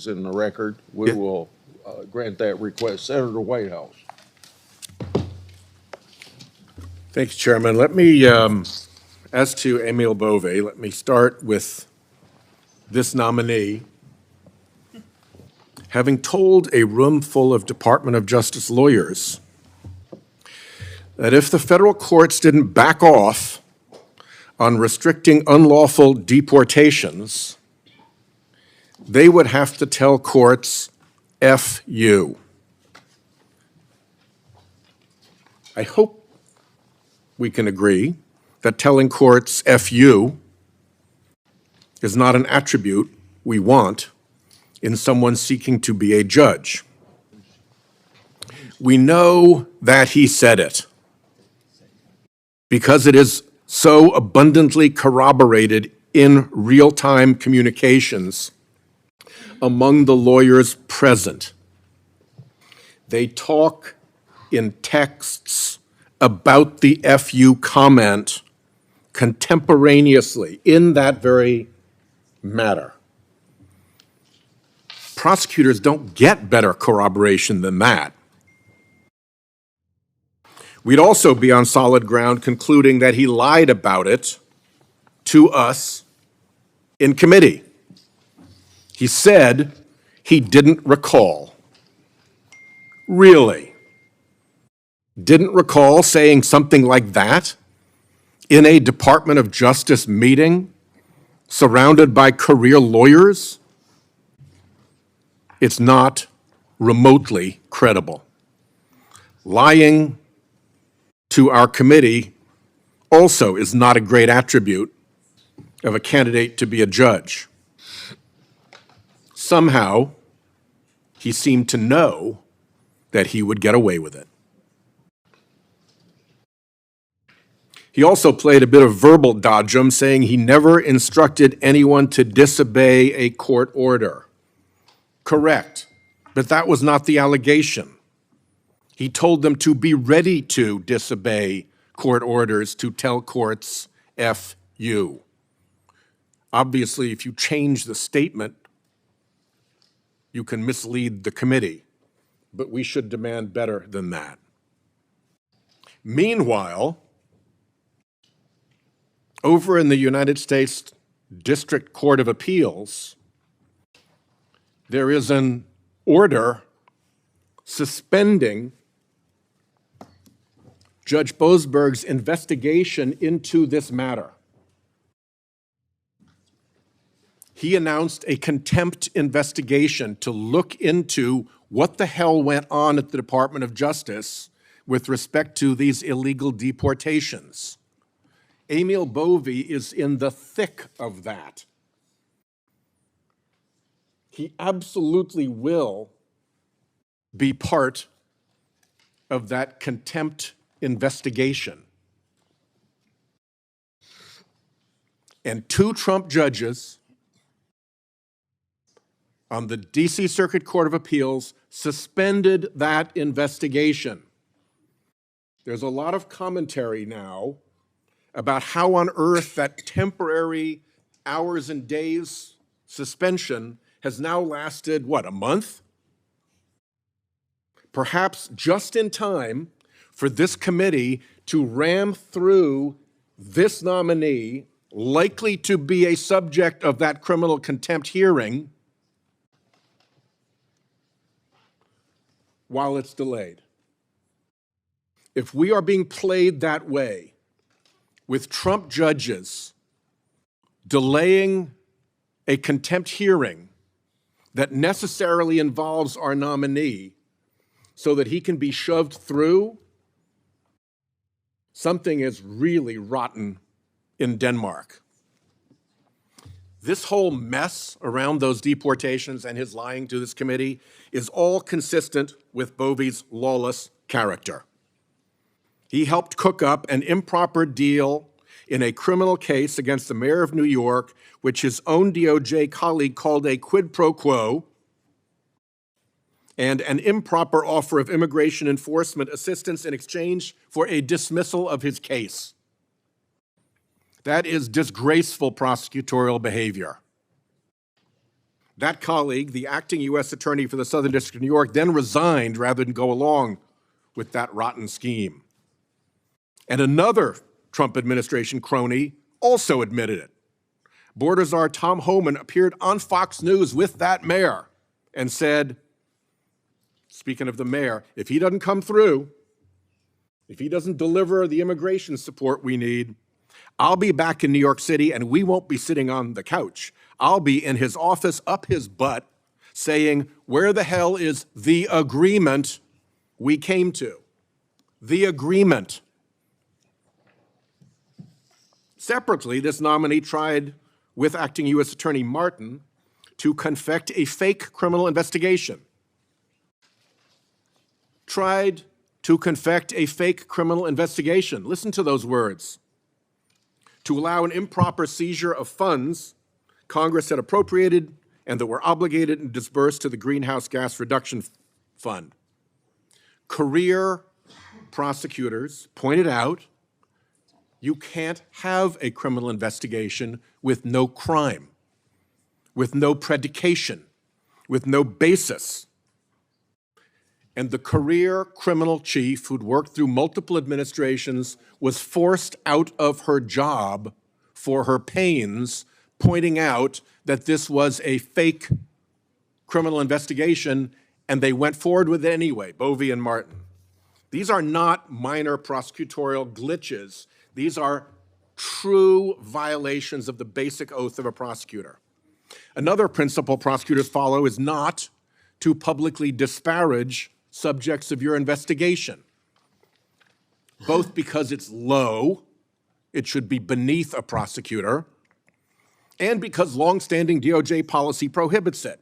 is in the record, we will grant that request. Senator Whitehouse. Thanks, Chairman. Let me, as to Emil Bove, let me start with this nominee. Having told a room full of Department of Justice lawyers that if the federal courts didn't back off on restricting unlawful deportations, they would have to tell courts, F you. I hope we can agree that telling courts F you is not an attribute we want in someone seeking to be a judge. We know that he said it because it is so abundantly corroborated in real-time communications among the lawyers present. They talk in texts about the FU comment contemporaneously in that very matter. Prosecutors don't get better corroboration than that. We'd also be on solid ground concluding that he lied about it to us in committee. He said he didn't recall. Really? Didn't recall saying something like that in a Department of Justice meeting surrounded by career lawyers? It's not remotely credible. Lying to our committee also is not a great attribute of a candidate to be a judge. Somehow, he seemed to know that he would get away with it. He also played a bit of verbal dodgem, saying he never instructed anyone to disobey a court order. Correct, but that was not the allegation. He told them to be ready to disobey court orders, to tell courts, F you. Obviously, if you change the statement, you can mislead the committee, but we should demand better than that. Meanwhile, over in the United States District Court of Appeals, there is an order suspending Judge Boasberg's investigation into this matter. He announced a contempt investigation to look into what the hell went on at the Department of Justice with respect to these illegal deportations. Emil Bove is in the thick of that. He absolutely will be part of that contempt investigation. And 2 Trump judges on the D.C. Circuit Court of Appeals suspended that investigation. There's a lot of commentary now about how on earth that temporary hours and days suspension has now lasted, what, a month? Perhaps just in time for this committee to ram through this nominee, likely to be a subject of that criminal contempt hearing, while it's delayed. If we are being played that way, with Trump judges delaying a contempt hearing that necessarily involves our nominee so that he can be shoved through, something is really rotten in Denmark. This whole mess around those deportations and his lying to this committee is all consistent with Bove's lawless character. He helped cook up an improper deal in a criminal case against the mayor of New York, which his own DOJ colleague called a quid pro quo, and an improper offer of immigration enforcement assistance in exchange for a dismissal of his case. That is disgraceful prosecutorial behavior. That colleague, the acting U.S. Attorney for the Southern District of New York, then resigned rather than go along with that rotten scheme. And another Trump administration crony also admitted it. Border czar Tom Homan appeared on Fox News with that mayor and said, speaking of the mayor, if he doesn't come through, if he doesn't deliver the immigration support we need, I'll be back in New York City and we won't be sitting on the couch. I'll be in his office up his butt saying, where the hell is the agreement we came to? The agreement. Separately, this nominee tried with acting U.S. Attorney Martin to confect a fake criminal investigation. Tried to confect a fake criminal investigation. Listen to those words. To allow an improper seizure of funds Congress had appropriated and that were obligated and disbursed to the Greenhouse Gas Reduction Fund. Career prosecutors pointed out you can't have a criminal investigation with no crime, with no predication, with no basis. And the career criminal chief who'd worked through multiple administrations was forced out of her job for her pains, pointing out that this was a fake criminal investigation, and they went forward with it anyway, Bove and Martin. These are not minor prosecutorial glitches. These are true violations of the basic oath of a prosecutor. Another principle prosecutors follow is not to publicly disparage subjects of your investigation, both because it's low, it should be beneath a prosecutor, and because longstanding DOJ policy prohibits it.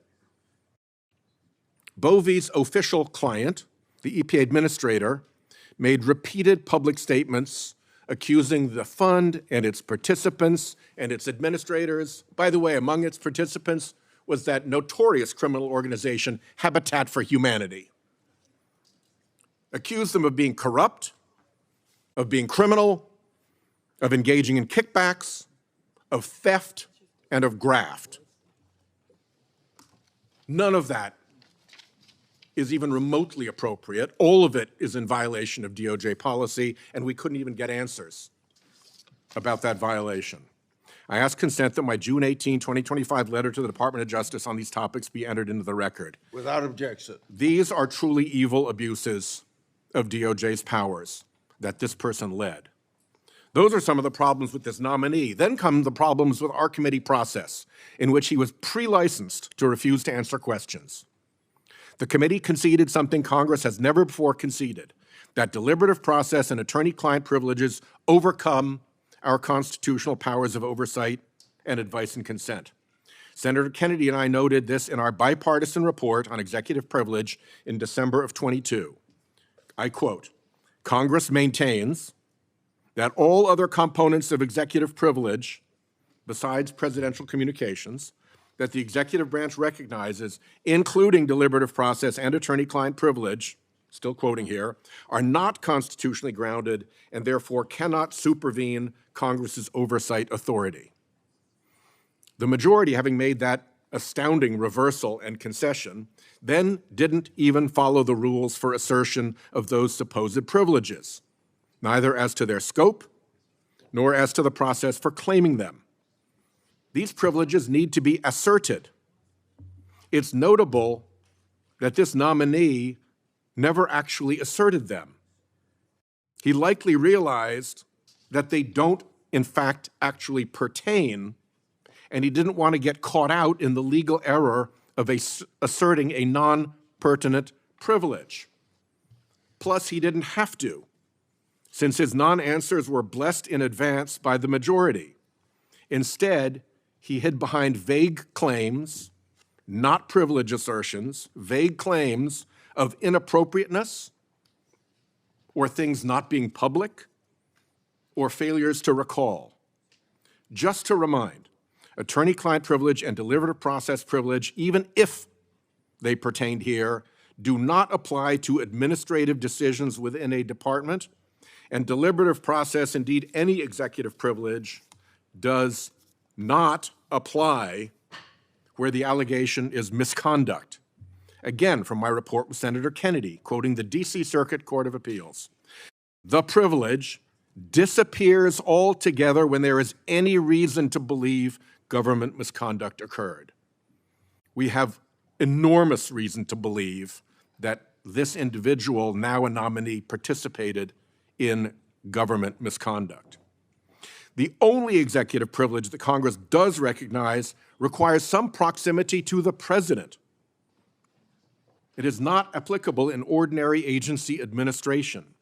Bove's official client, the EPA administrator, made repeated public statements accusing the fund and its participants and its administrators. By the way, among its participants was that notorious criminal organization, Habitat for Humanity. Accused them of being corrupt, of being criminal, of engaging in kickbacks, of theft, and of graft. None of that is even remotely appropriate. All of it is in violation of DOJ policy, and we couldn't even get answers about that violation. I ask consent that my June 18, 2025 letter to the Department of Justice on these topics be entered into the record. Without objection. These are truly evil abuses of DOJ's powers that this person led. Those are some of the problems with this nominee. Then come the problems with our committee process, in which he was pre-licensed to refuse to answer questions. The committee conceded something Congress has never before conceded, that deliberative process and attorney-client privileges overcome our constitutional powers of oversight and advice and consent. Senator Kennedy and I noted this in our bipartisan report on executive privilege in December of 22. I quote, Congress maintains that all other components of executive privilege, besides presidential communications, that the executive branch recognizes, including deliberative process and attorney-client privilege, still quoting here, are not constitutionally grounded and therefore cannot supervene Congress's oversight authority. The majority, having made that astounding reversal and concession, then didn't even follow the rules for assertion of those supposed privileges, neither as to their scope nor as to the process for claiming them. These privileges need to be asserted. It's notable that this nominee never actually asserted them. He likely realized that they don't, in fact, actually pertain, and he didn't want to get caught out in the legal error of asserting a non-pertinent privilege. Plus, he didn't have to, since his non-answers were blessed in advance by the majority. Instead, he hid behind vague claims, not privilege assertions, vague claims of inappropriateness or things not being public or failures to recall. Just to remind, attorney-client privilege and deliberative process privilege, even if they pertained here, do not apply to administrative decisions within a department, and deliberative process, indeed any executive privilege, does not apply where the allegation is misconduct. Again, from my report with Senator Kennedy, quoting the D.C. Circuit Court of Appeals, the privilege disappears altogether when there is any reason to believe government misconduct occurred. We have enormous reason to believe that this individual, now a nominee, participated in government misconduct. The only executive privilege that Congress does recognize requires some proximity to the president. It is not applicable in ordinary agency administration,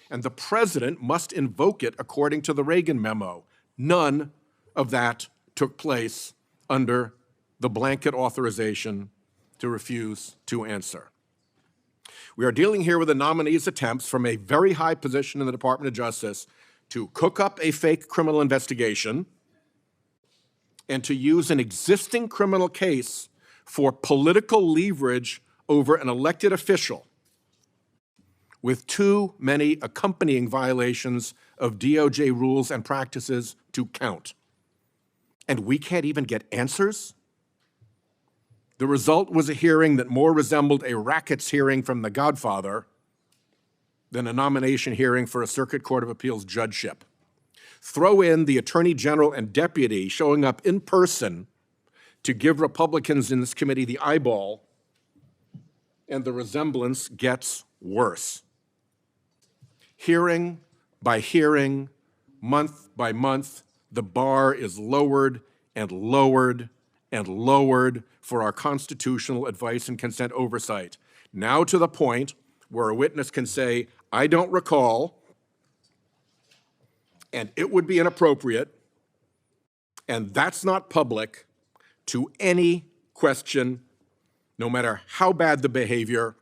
and the president must invoke it according to the Reagan memo. None of that took place under the blanket authorization to refuse to answer. We are dealing here with a nominee's attempts from a very high position in the Department of Justice to cook up a fake criminal investigation and to use an existing criminal case for political leverage over an elected official with too many accompanying violations of DOJ rules and practices to count. And we can't even get answers? The result was a hearing that more resembled a rackets hearing from The Godfather than a nomination hearing for a Circuit Court of Appeals judgeship. Throw in the Attorney General and Deputy showing up in person to give Republicans in this committee the eyeball, and the resemblance gets worse. Hearing by hearing, month by month, the bar is lowered and lowered and lowered for our constitutional advice and consent oversight. Now to the point where a witness can say, I don't recall, and it would be inappropriate, and that's not public to any question, no matter how bad the behavior,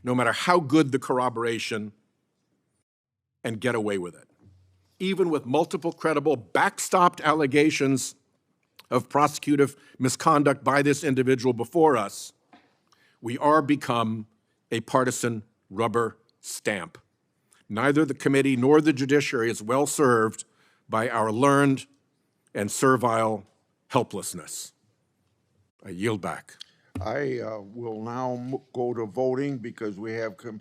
no matter how good the corroboration, and get away with it. Even with multiple credible, backstopped allegations of prosecutive misconduct by this individual before us, we are become a partisan rubber stamp. Neither the committee nor the judiciary is well served by our learned and servile helplessness. I yield back. I will now go to voting because we have